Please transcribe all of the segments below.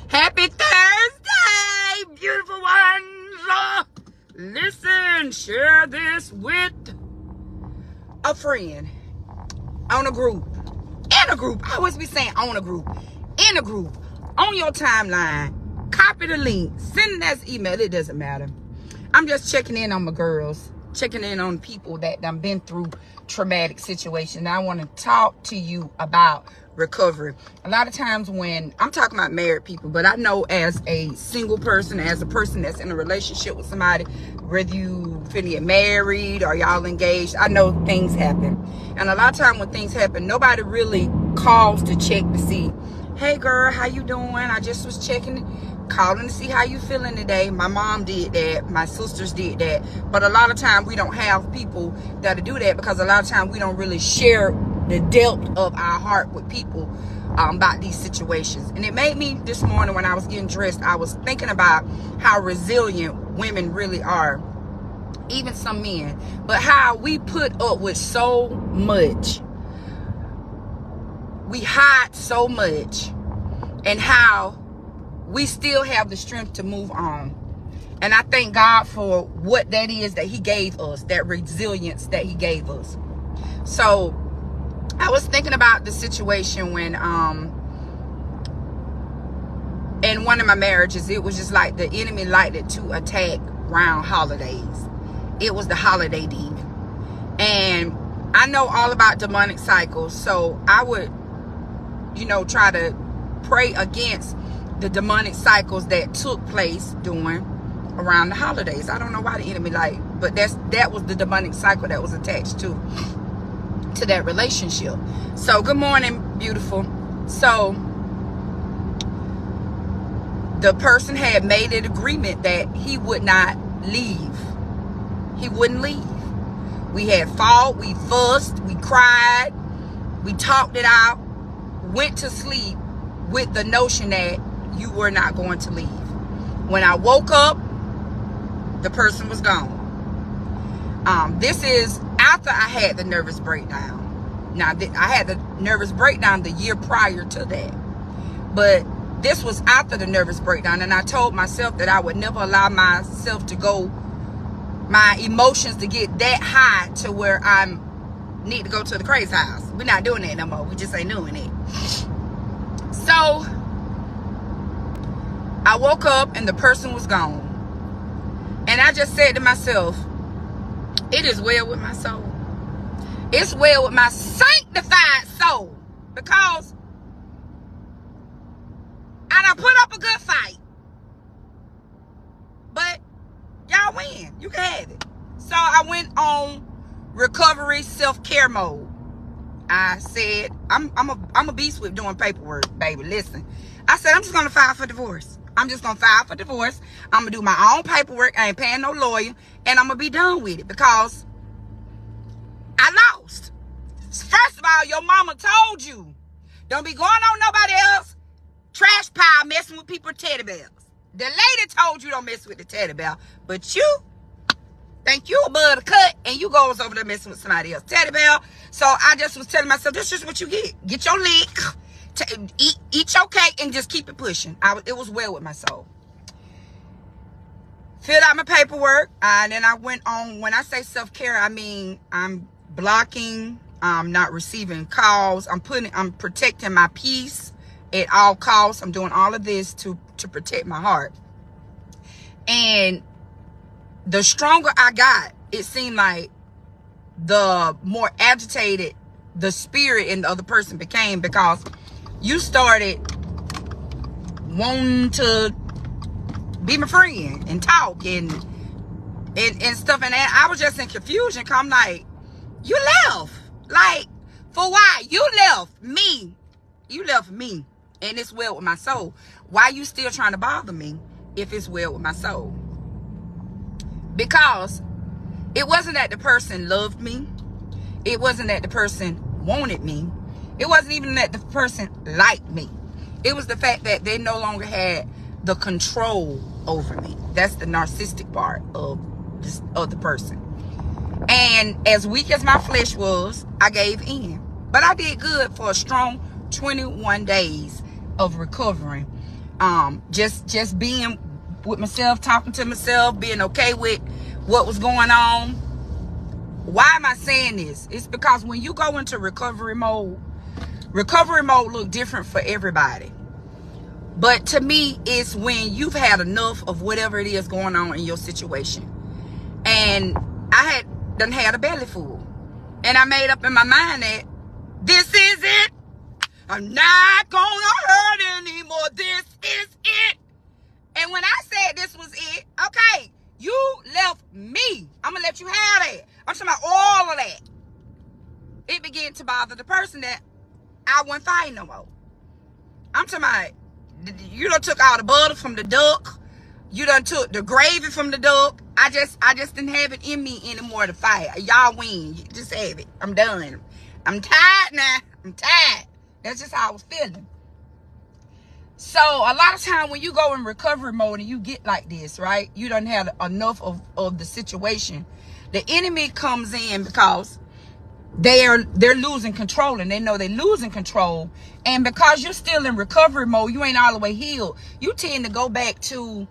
Happy Thursday, beautiful ones. Listen, share this with a friend on a group. In a group. I always be saying on a group. In a group. On your timeline. Copy the link. Send it as email. It doesn't matter. I'm just checking in on my girls. Checking in on people that done been through traumatic situations. I want to talk to you about recovery. A lot of times when I'm talking about married people, but I know as a single person, as a person that's in a relationship with somebody, whether you finna get married or y'all engaged, I know things happen. And a lot of time when things happen, nobody really calls to check to see, hey girl, how you doing? I just was calling to see how you feeling today. My mom did that. My sisters did that. But a lot of time we don't have people that do that because a lot of time we don't really share the depth of our heart with people about these situations. And it made me this morning when I was getting dressed, I was thinking about how resilient women really are, even some men, but how we put up with so much. We hide so much, and how we still have the strength to move on. And I thank God for what that is that he gave us, that resilience that he gave us. So I was thinking about the situation when in one of my marriages, it was just like the enemy liked it to attack around holidays. It was the holiday demon. And I know all about demonic cycles, so I would, try to pray against the demonic cycles that took place around the holidays. I don't know why the enemy but that was the demonic cycle that was attached to that relationship. So good morning, beautiful. So the person had made an agreement that he would not leave. He wouldn't leave. We had fought, we fussed, we cried, we talked it out, went to sleep with the notion that you were not going to leave. When I woke up, the person was gone. This is after I had the nervous breakdown. Now, I had the nervous breakdown the year prior to that. But this was after the nervous breakdown. And I told myself that I would never allow myself to my emotions to get that high to where I need to go to the crazy house. We're not doing that no more. We just ain't doing it. So I woke up and the person was gone. And I just said to myself, it is well with my soul. It's well with my sanctified soul. Because I done put up a good fight. But y'all win. You can have it. So I went on recovery self-care mode. I said, I'm a beast with doing paperwork, baby. Listen. I said, I'm just going to file for divorce. I'm just going to file for divorce. I'm going to do my own paperwork. I ain't paying no lawyer. And I'm going to be done with it because I lost. First of all, your mama told you, don't be going on nobody else trash pile messing with people's teddy bears. The lady told you don't mess with the teddy bear. But you think you above the cut and you goes over there messing with somebody else teddy bear. So I just was telling myself, this is what you get. Get your lick. Eat your cake and just keep it pushing. It was well with my soul. Filled out my paperwork. And then I went on. When I say self-care, I mean I'm blocking. I'm not receiving calls. I'm protecting my peace at all costs. I'm doing all of this to protect my heart. And the stronger I got, it seemed like the more agitated the spirit in the other person became, because you started wanting to be my friend and talk and stuff. And I was just in confusion because I'm like, you left. Like, for why? You left me. You left me. And it's well with my soul. Why you still trying to bother me if it's well with my soul? Because it wasn't that the person loved me. It wasn't that the person wanted me. It wasn't even that the person liked me. It was the fact that they no longer had the control over me. That's the narcissistic part of the person. And as weak as my flesh was, I gave in. But I did good for a strong 21 days of recovering. Just being with myself, talking to myself, being okay with what was going on. Why am I saying this? It's because when you go into recovery mode look different for everybody. But to me, it's when you've had enough of whatever it is going on in your situation. And I had a belly full. And I made up in my mind that this is it. I'm not gonna hurt anymore. This is it. And when I said this was it, okay, you left me. I'm gonna let you have that. I'm talking about all of that. It began to bother the person that I wasn't fighting no more. I'm talking about, you done took all the butter from the duck. You done took the gravy from the duck. I just didn't have it in me anymore to fight. Y'all win. You just have it. I'm done. I'm tired now. I'm tired. That's just how I was feeling. So a lot of time when you go in recovery mode and you get like this, right? You done have enough of the situation. The enemy comes in because they're losing control, and they know they're losing control. And because you're still in recovery mode, you ain't all the way healed. You tend to go back to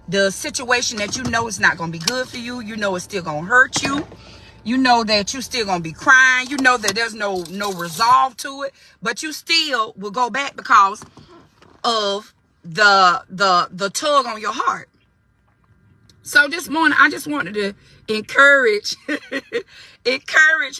the situation that you know is not going to be good for you. You know it's still going to hurt you. You know that you still going to be crying. You know that there's no resolve to it. But you still will go back because of the tug on your heart. So this morning, I just wanted to encourage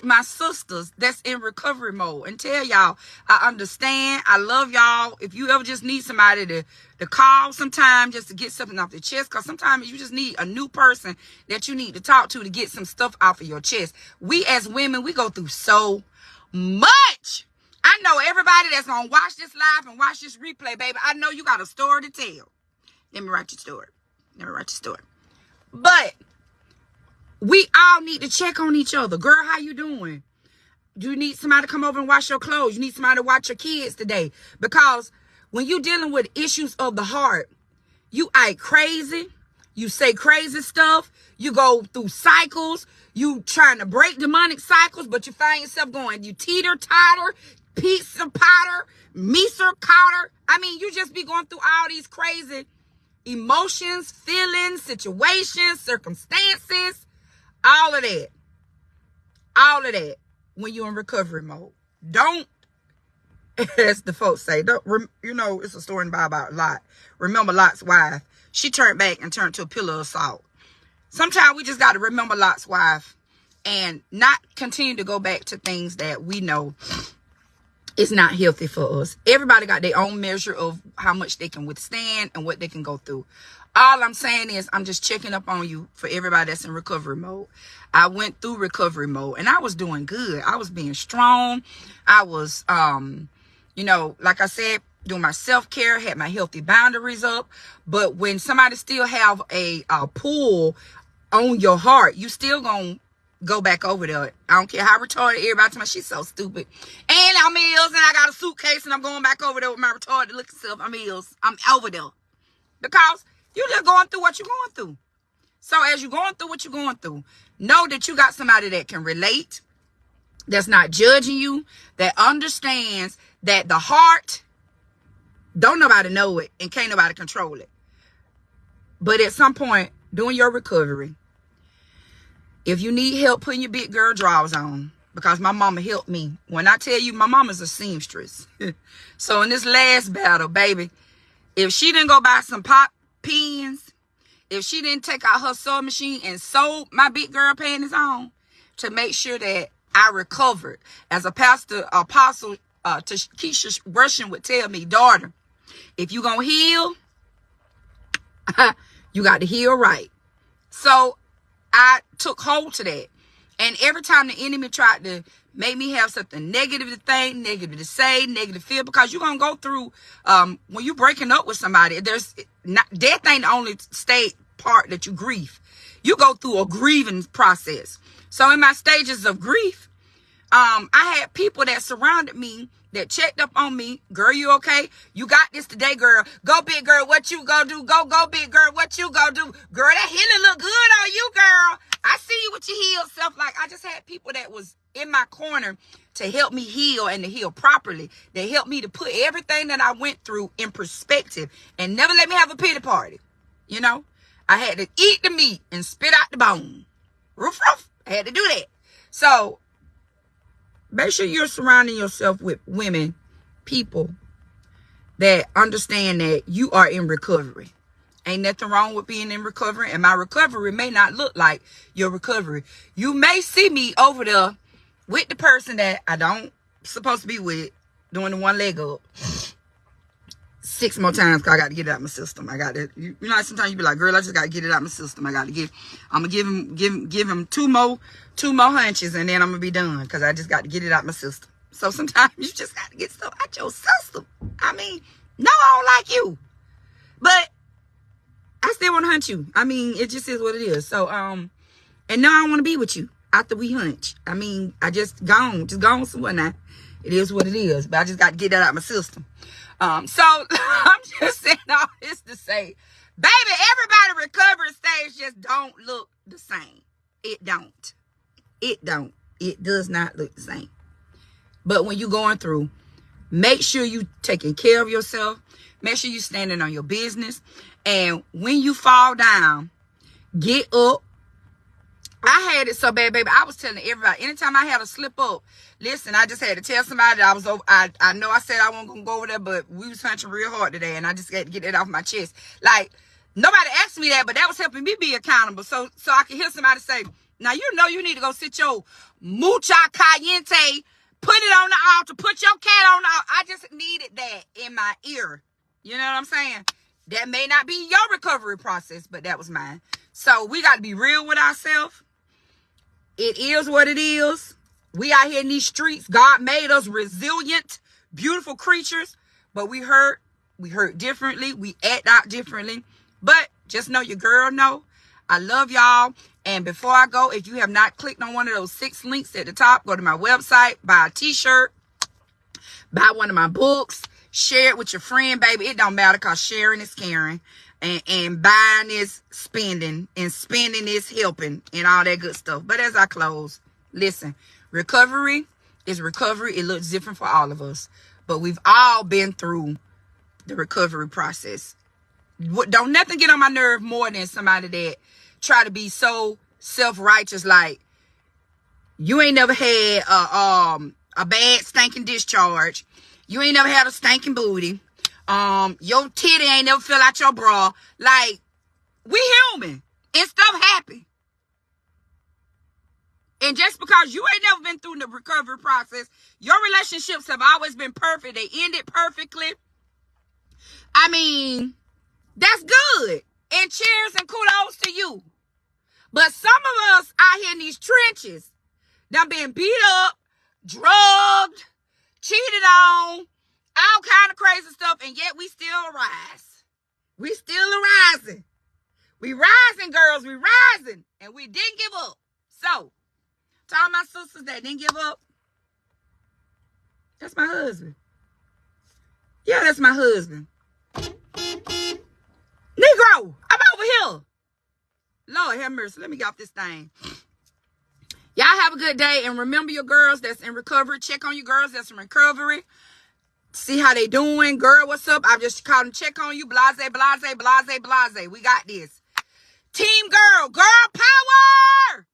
my sisters that's in recovery mode and tell y'all, I understand. I love y'all. If you ever just need somebody to call sometime just to get something off the chest, because sometimes you just need a new person that you need to talk to get some stuff off of your chest. We as women, we go through so much. I know everybody that's going to watch this live and watch this replay, baby, I know you got a story to tell. Let me write your story. But we all need to check on each other. Girl, how you doing? Do you need somebody to come over and wash your clothes? You need somebody to watch your kids today? Because when you're dealing with issues of the heart, you act crazy. You say crazy stuff. You go through cycles. You trying to break demonic cycles, but you find yourself going, you teeter-totter, pizza potter, meeser cotter. I mean, you just be going through all these crazy emotions, feelings, situations, circumstances, all of that when you're in recovery mode. Don't, as the folks say, it's a story in the Bible about Lot. Remember Lot's wife. She turned back and turned to a pillar of salt. Sometimes we just got to remember Lot's wife and not continue to go back to things that we know is not healthy for us. Everybody got their own measure of how much they can withstand and what they can go through. All I'm saying is I'm just checking up on you for everybody that's in recovery mode. I went through recovery mode and I was doing good. I was being strong. I was, like I said, doing my self-care, had my healthy boundaries up. But when somebody still have a pull on your heart, you still gonna go back over there. I don't care how retarded everybody tell me, she's so stupid. And I'm Ills and I got a suitcase and I'm going back over there with my retarded looking self. I'm Ills. I'm over there. Because you're just going through what you're going through. So as you're going through what you're going through, know that you got somebody that can relate, that's not judging you, that understands that the heart, don't nobody know it and can't nobody control it. But at some point during your recovery, if you need help putting your big girl drawers on, because my mama helped me. When I tell you, my mama's a seamstress. So in this last battle, baby, if she didn't go buy some pop pins, if she didn't take out her sewing machine and sew my big girl panties on to make sure that I recovered, as a pastor, apostle, Keisha Russian would tell me, daughter, if you gonna heal, you got to heal right. So I took hold to that. And every time the enemy tried to make me have something negative to think, negative to say, negative to feel, because you're going to go through, when you're breaking up with somebody, death ain't the only state part that you grieve. You go through a grieving process. So in my stages of grief, I had people that surrounded me that checked up on me. Girl, you okay? You got this today, girl. Go, big girl. What you gonna do? Go, big girl. What you gonna do? Girl, that healing look good on you, girl. I see you with your healed self. Like, I just had people that was in my corner to help me heal and to heal properly. They helped me to put everything that I went through in perspective and never let me have a pity party. You know, I had to eat the meat and spit out the bone. Roof, roof. I had to do that. So make sure you're surrounding yourself with women, people that understand that you are in recovery. Ain't nothing wrong with being in recovery. And my recovery may not look like your recovery. You may see me over there with the person that I don't supposed to be with, doing the one leg up 6 more times because I got to get it out of my system. I got to, you know, sometimes you be like, girl, I just got to get it out of my system. I'm going to give him two more hunches, and then I'm going to be done because I just got to get it out of my system. So sometimes you just got to get stuff out your system. I mean, no, I don't like you, but I still want to hunt you. I mean, it just is what it is. So, and now I want to be with you after we hunch. I mean, I just gone somewhere now. It is what it is, but I just got to get that out of my system. So I'm just saying all this to say, baby, everybody recovery stage just don't look the same. It don't. It does not look the same. But when you're going through, make sure you taking care of yourself. Make sure you standing on your business. And when you fall down, get up. I had it so bad, baby. I was telling everybody, anytime I had a slip up, listen, I just had to tell somebody that I was over. I know I said I wasn't going to go over there, but we was hunching real hard today, and I just had to get it off my chest. Like, nobody asked me that, but that was helping me be accountable. So I could hear somebody say, now, you know you need to go sit your mucha caliente, put it on the altar, put your cat on the altar. I just needed that in my ear. You know what I'm saying? That may not be your recovery process, but that was mine. So we got to be real with ourselves. It is what it is. We out here in these streets. God made us resilient, beautiful creatures, but we hurt differently. We act out differently. But just know your girl know. I love y'all. And before I go, if you have not clicked on one of those 6 links at the top, go to my website, buy a t-shirt, buy one of my books, share it with your friend, baby. It don't matter because sharing is caring. And buying is spending, and spending is helping, and all that good stuff. But as I close, listen, recovery is recovery. It looks different for all of us, but we've all been through the recovery process. Don't nothing get on my nerve more than somebody that try to be so self-righteous, like you ain't never had a bad stinking discharge. You ain't never had a stinking booty. Your titty ain't never fill out your bra. Like, we human. And stuff happen. And just because you ain't never been through the recovery process, your relationships have always been perfect. They ended perfectly. I mean, that's good. And cheers and kudos to you. But some of us out here in these trenches, done been beat up, drugged, cheated on, all kind of crazy stuff, and yet we still arise. We still arising. We rising, girls. We rising. And we didn't give up. So, to all my sisters that didn't give up, that's my husband. Yeah, that's my husband. Negro, I'm over here. Lord have mercy. Let me get off this thing. Y'all have a good day. And remember your girls that's in recovery. Check on your girls that's in recovery. See how they doing. Girl, what's up? I just called and check on you. Blase, blase, blase, blase. We got this. Team girl. Girl power.